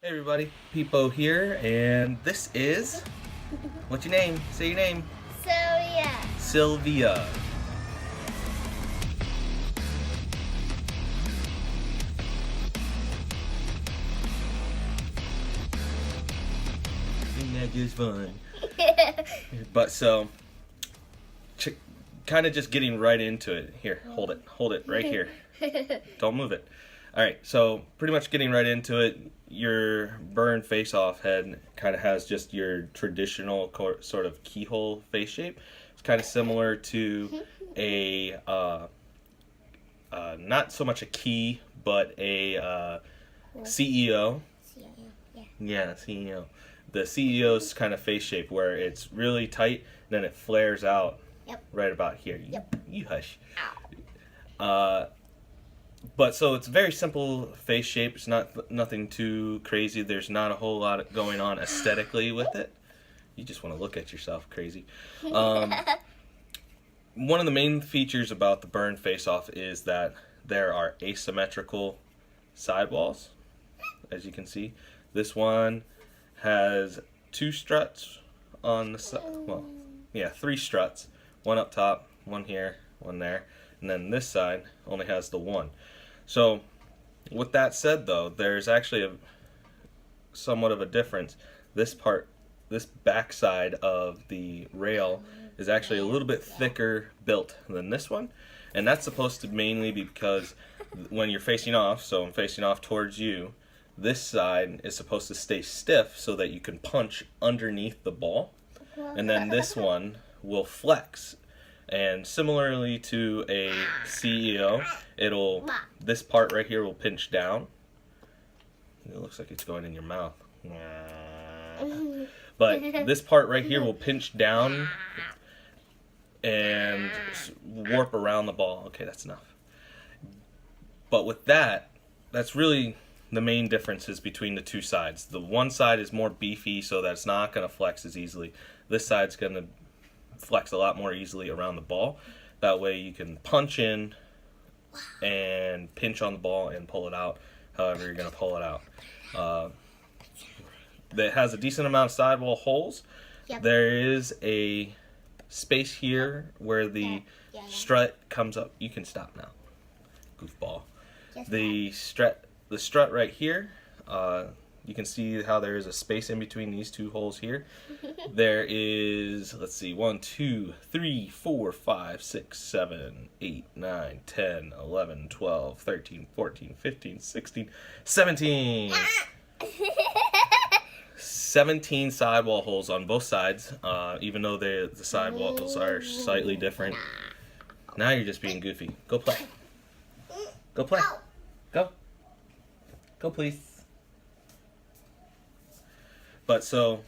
Hey everybody, Peepo here, and this is... What's your name? Say your name. Sylvia. Sylvia. Isn't that just fun? But so, kind of just getting right into it. Here, hold it right here. Don't move it. Alright, so pretty much getting right into it, your burn face-off head kind of has just your traditional sort of keyhole face shape. It's kind of similar to a, not so much a key, but a CEO. Yeah, CEO. The CEO's kind of face shape where it's really tight, and then it flares out right about here. You hush. But so it's a very simple face shape. It's nothing too crazy. There's not a whole lot going on aesthetically with it. You just want to look at yourself crazy. One of the main features about the burn face-off is that there are asymmetrical sidewalls, as you can see. This one has two struts on the side. Well, yeah, three struts. One up top, one here, one there. And then this side only has the one. So, with that said though, there's actually somewhat of a difference. This back side of the rail is actually a little bit thicker built than this one. And that's supposed to mainly be because when you're facing off, so I'm facing off towards you, this side is supposed to stay stiff so that you can punch underneath the ball. And then this one will flex. And similarly to a CEO, this part right here will pinch down. It looks like it's going in your mouth. But this part right here will pinch down and warp around the ball. Okay, that's enough. But with that's really the main differences between the two sides. The one side is more beefy, so that it's not going to flex as easily. This side's going to flex a lot more easily around the ball. That way you can punch in and pinch on the ball and pull it out however you're going to pull it out. That has a decent amount of sidewall holes. There is a space here where the strut comes up. You can stop now, goofball. The strut right here, you can see how there is a space in between these two holes here. There is, let's see, 1, 2, 3, 4, 5, 6, 7, 8, 9, 10, 11, 12, 13, 14, 15, 16, 17. 17 sidewall holes on both sides, even though the sidewalls are slightly different. Now you're just being goofy. Go play. Go play. Go. Go, please. But so,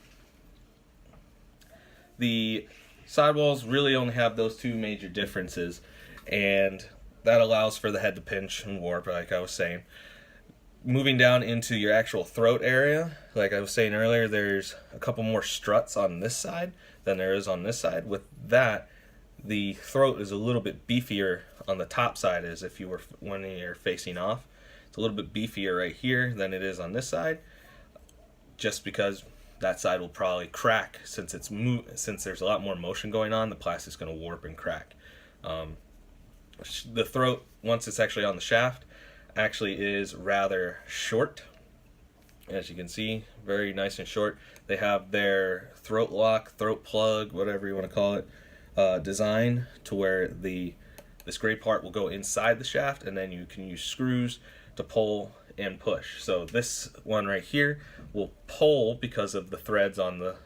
the sidewalls really only have those two major differences, and that allows for the head to pinch and warp, like I was saying. Moving down into your actual throat area, like I was saying earlier, there's a couple more struts on this side than there is on this side. With that, the throat is a little bit beefier on the top side as if you were when you're facing off. It's a little bit beefier right here than it is on this side, just because that side will probably crack since there's a lot more motion going on. The plastic's going to warp and crack. The throat, once it's actually on the shaft, actually is rather short. As you can see, very nice and short. They have their throat lock, throat plug, whatever you want to call it, design to where this gray part will go inside the shaft, and then you can use screws to pull and push. So this one right here will pull because of the threads on the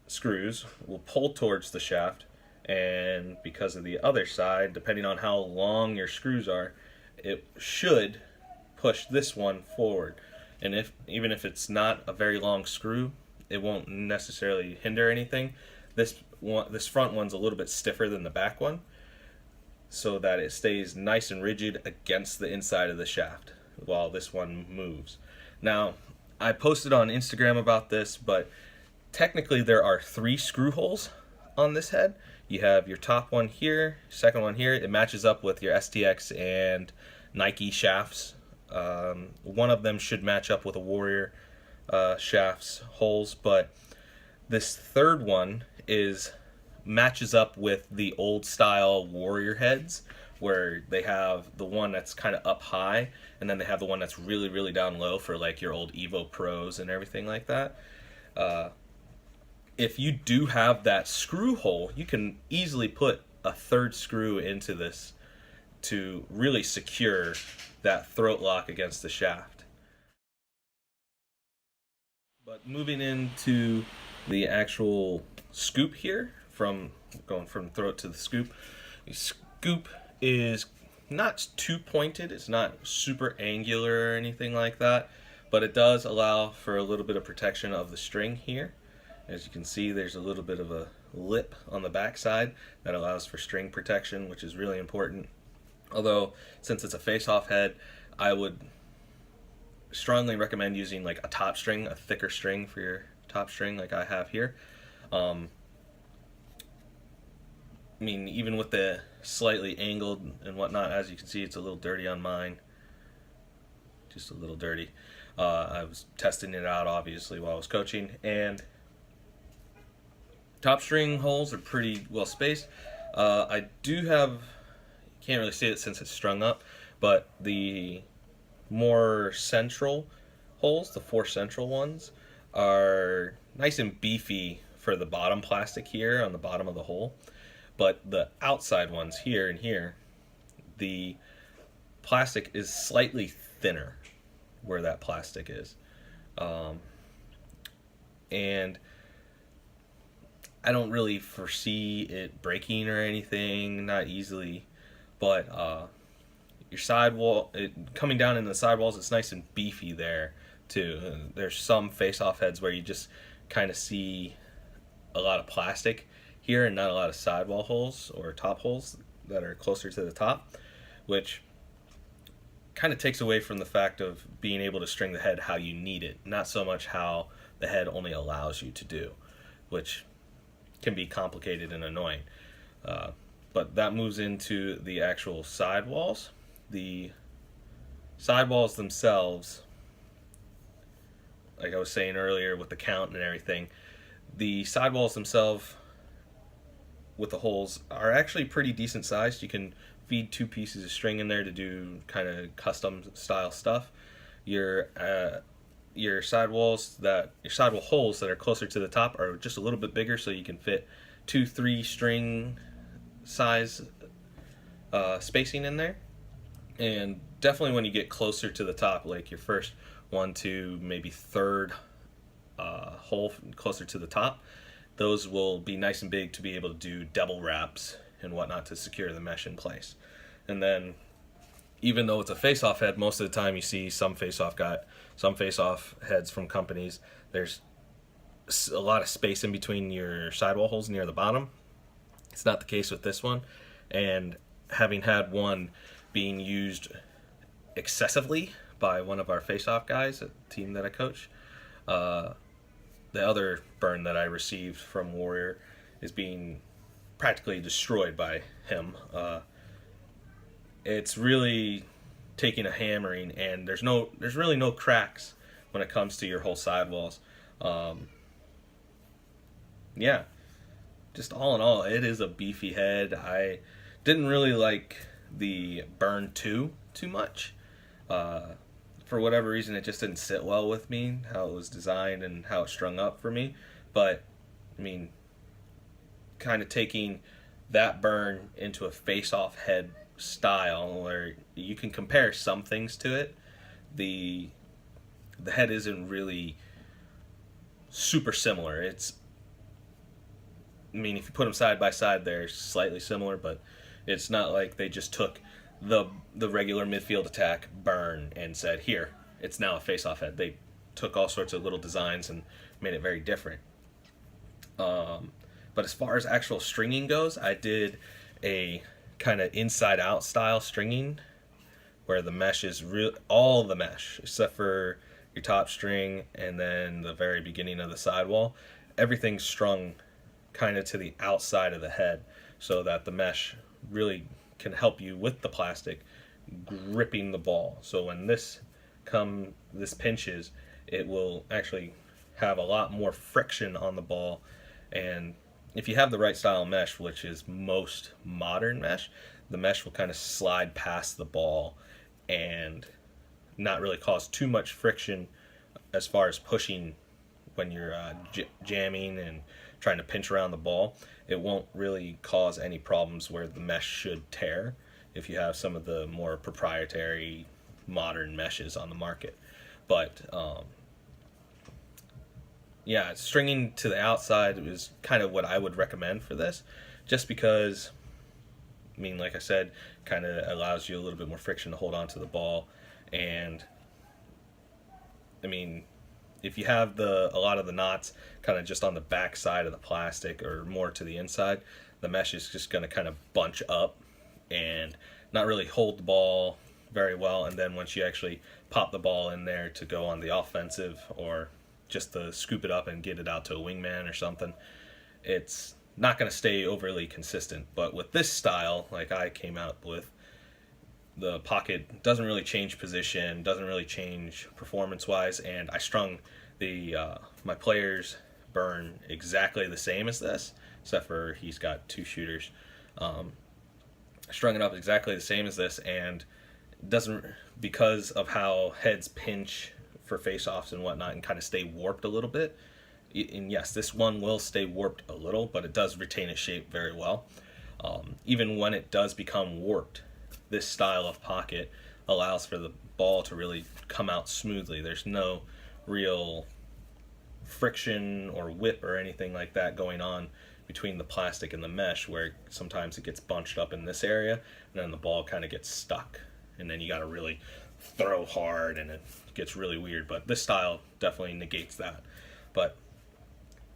screws, will pull towards the shaft, and because of the other side, depending on how long your screws are, it should push this one forward. And even if it's not a very long screw, it won't necessarily hinder anything. This front one's a little bit stiffer than the back one, so that it stays nice and rigid against the inside of the shaft while this one moves. Now, I posted on Instagram about this, but technically there are 3 screw holes on this head. You have your top one here, second one here. It matches up with your STX and Nike shafts One of them should match up with a Warrior shaft's holes, but this third one matches up with the old style Warrior heads, where they have the one that's kind of up high, and then they have the one that's really, really down low for like your old Evo Pros and everything like that. If you do have that screw hole, you can easily put a third screw into this to really secure that throat lock against the shaft. But moving into the actual scoop here, going from throat to the scoop is not too pointed. It's not super angular or anything like that, but it does allow for a little bit of protection of the string here. As you can see, there's a little bit of a lip on the back side that allows for string protection, which is really important. Although, since it's a face-off head, I would strongly recommend using like a top string, a thicker string for your top string like I have here. I mean, even with the slightly angled and whatnot, as you can see, it's a little dirty on mine. Just a little dirty. I was testing it out, obviously, while I was coaching, and top string holes are pretty well spaced. I do have, can't really see it since it's strung up, but the more central holes, the 4 central ones, are nice and beefy for the bottom plastic here on the bottom of the hole. But the outside ones here and here, the plastic is slightly thinner where that plastic is. And I don't really foresee it breaking or anything, not easily. But your sidewall, coming down into the sidewalls, it's nice and beefy there too. There's some face-off heads where you just kind of see a lot of plastic here and not a lot of sidewall holes or top holes that are closer to the top, which kind of takes away from the fact of being able to string the head how you need it, not so much how the head only allows you to do, which can be complicated and annoying. But that moves into the actual sidewalls. The sidewalls themselves, like I was saying earlier with the count and everything, the sidewalls themselves with the holes are actually pretty decent sized. You can feed 2 pieces of string in there to do kind of custom style stuff. Your sidewall holes that are closer to the top are just a little bit bigger, so you can fit 2-3 string size spacing in there. And definitely when you get closer to the top, like your first 1 to maybe 3rd hole closer to the top, those will be nice and big to be able to do double wraps and whatnot to secure the mesh in place. And then, even though it's a face-off head, most of the time you see some face-off heads from companies, there's a lot of space in between your sidewall holes near the bottom. It's not the case with this one, and having had one being used excessively by one of our face-off guys at the team that I coach, the other burn that I received from Warrior is being practically destroyed by him. It's really taking a hammering, and there's really no cracks when it comes to your whole sidewalls. Yeah, just all in all, it is a beefy head. I didn't really like the Burn 2 too much. For whatever reason, it just didn't sit well with me, how it was designed and how it strung up for me. But, I mean, kind of taking that burn into a face-off head style where you can compare some things to it, the head isn't really super similar. I mean, if you put them side by side, they're slightly similar, but it's not like they just took the regular midfield attack burn and said, here, it's now a face-off head. They took all sorts of little designs and made it very different. But as far as actual stringing goes, I did a kind of inside-out style stringing where the mesh is all the mesh except for your top string and then the very beginning of the sidewall. Everything's strung kind of to the outside of the head so that the mesh really can help you with the plastic gripping the ball. So when this pinches, it will actually have a lot more friction on the ball. And if you have the right style mesh, which is most modern mesh, the mesh will kind of slide past the ball and not really cause too much friction as far as pushing when you're jamming and trying to pinch around the ball. It won't really cause any problems where the mesh should tear if you have some of the more proprietary modern meshes on the market. But yeah, stringing to the outside is kind of what I would recommend for this, just because, I mean, like I said, kind of allows you a little bit more friction to hold on to the ball. And I mean, if you have a lot of the knots kind of just on the back side of the plastic or more to the inside, the mesh is just going to kind of bunch up and not really hold the ball very well. And then once you actually pop the ball in there to go on the offensive, or just to scoop it up and get it out to a wingman or something, it's not going to stay overly consistent. But with this style, like I came out with, the pocket doesn't really change position, doesn't really change performance-wise, and I strung my player's burn exactly the same as this, except for he's got 2 shooters. I strung it up exactly the same as this, and doesn't, because of how heads pinch for face-offs and whatnot and kind of stay warped a little bit. And yes, this one will stay warped a little, but it does retain its shape very well. Even when it does become warped, this style of pocket allows for the ball to really come out smoothly. There's no real friction or whip or anything like that going on between the plastic and the mesh, where sometimes it gets bunched up in this area and then the ball kind of gets stuck, and then you got to really throw hard and it gets really weird. But this style definitely negates that. But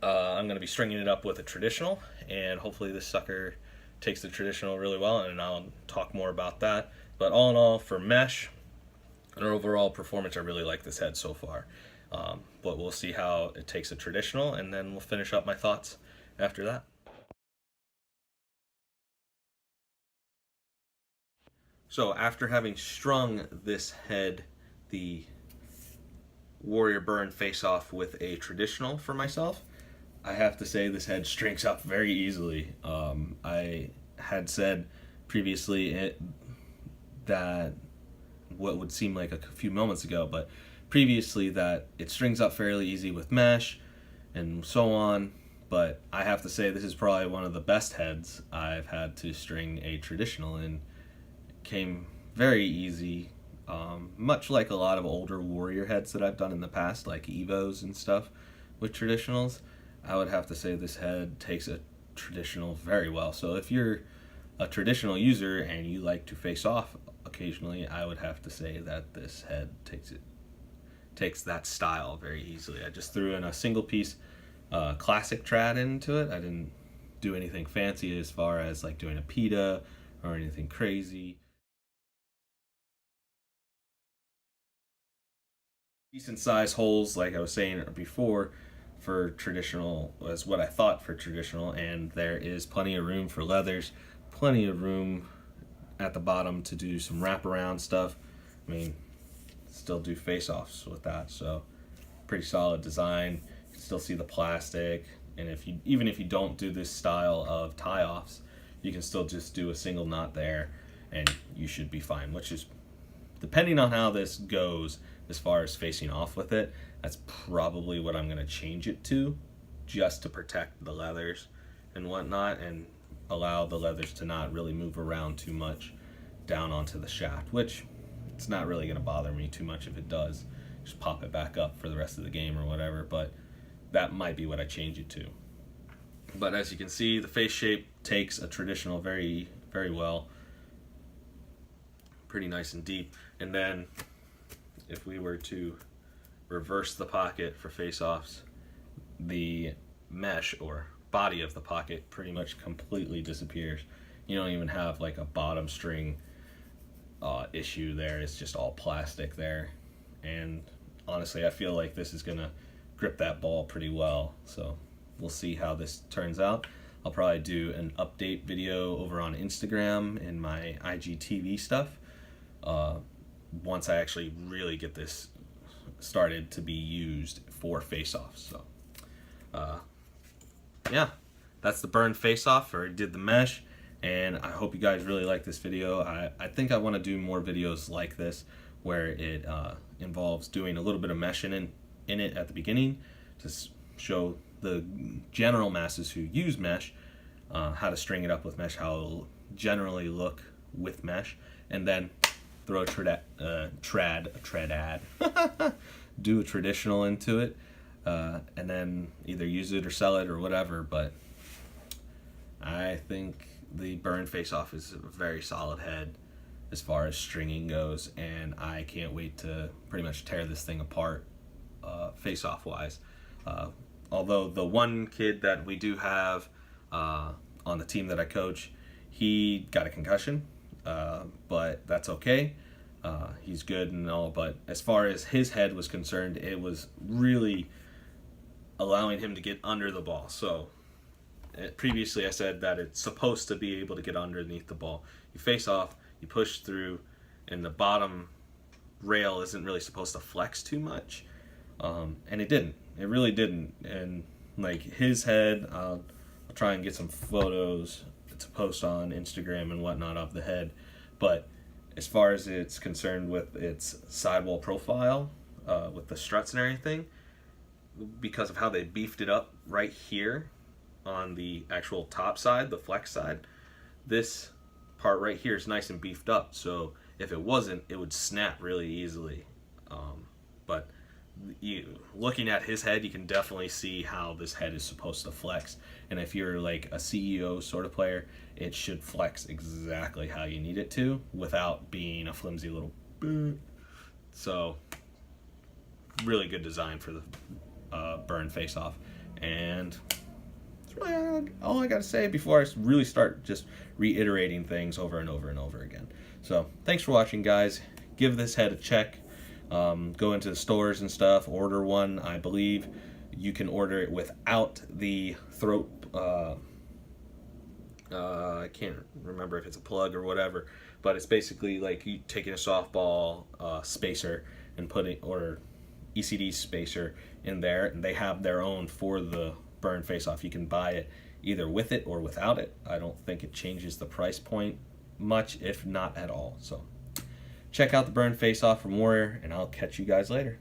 I'm going to be stringing it up with a traditional, and hopefully this sucker takes the traditional really well, and I'll talk more about that. But all in all, for mesh and overall performance, I really like this head so far. But we'll see how it takes a traditional, and then we'll finish up my thoughts after that. So after having strung this head, the Warrior Burn face-off, with a traditional for myself, I have to say this head strings up very easily. I had said previously that what would seem like a few moments ago, but previously that it strings up fairly easy with mesh and so on. But I have to say this is probably one of the best heads I've had to string a traditional in. It came very easy, much like a lot of older Warrior heads that I've done in the past, like Evos and stuff with traditionals. I would have to say this head takes a traditional very well. So if you're a traditional user and you like to face off occasionally, I would have to say that this head takes that style very easily. I just threw in a single piece classic trad into it. I didn't do anything fancy as far as like doing a pita or anything crazy. Decent size holes, like I was saying before, for traditional was what I thought for traditional, and there is plenty of room for leathers, plenty of room at the bottom to do some wraparound stuff. I mean, still do face-offs with that, so pretty solid design. You can still see the plastic, and even if you don't do this style of tie-offs, you can still just do a single knot there and you should be fine, which is, depending on how this goes as far as facing off with it, that's probably what I'm going to change it to, just to protect the leathers and whatnot, and allow the leathers to not really move around too much down onto the shaft, which it's not really going to bother me too much if it does. Just pop it back up for the rest of the game or whatever, but that might be what I change it to. But as you can see, the face shape takes a traditional very, very well. Pretty nice and deep. And then if we were to reverse the pocket for face-offs, the mesh or body of the pocket pretty much completely disappears. You don't even have like a bottom string issue there. It's just all plastic there, and honestly I feel like this is gonna grip that ball pretty well, so we'll see how this turns out. I'll probably do an update video over on Instagram and my IGTV stuff once I actually really get this started to be used for FaceOff. So yeah, that's the burn FaceOff, or did the mesh, and I hope you guys really like this video. I think I want to do more videos like this where it involves doing a little bit of mesh in it at the beginning to show the general masses who use mesh how to string it up with mesh, how it'll generally look with mesh, and then throw a trad do a traditional into it, and then either use it or sell it or whatever. But I think the burn FaceOff is a very solid head as far as stringing goes, and I can't wait to pretty much tear this thing apart FaceOff wise. Although the one kid that we do have on the team that I coach, he got a concussion, but that's okay. He's good and all, but as far as his head was concerned, it was really allowing him to get under the ball. So previously I said that it's supposed to be able to get underneath the ball. You face off, you push through, and the bottom rail isn't really supposed to flex too much, and it didn't. It really didn't. And like his head, I'll try and get some photos to post on Instagram and whatnot of the head, but as far as it's concerned with its sidewall profile, with the struts and everything, because of how they beefed it up right here on the actual top side, the flex side, this part right here is nice and beefed up. So if it wasn't, it would snap really easily. But looking at his head, you can definitely see how this head is supposed to flex. And if you're like a CEO sort of player, it should flex exactly how you need it to without being a flimsy little boot. So really good design for the burn FaceOff. And that's really all I got to say before I really start just reiterating things over and over and over again. So thanks for watching, guys. Give this head a check. Go into the stores and stuff, order one. I believe you can order it without the throat, I can't remember if it's a plug or whatever, but it's basically like you taking a softball spacer and putting, or ECD spacer in there, and they have their own for the burn FaceOff. You can buy it either with it or without it. I don't think it changes the price point much, if not at all. So check out the burn FaceOff from Warrior, and I'll catch you guys later.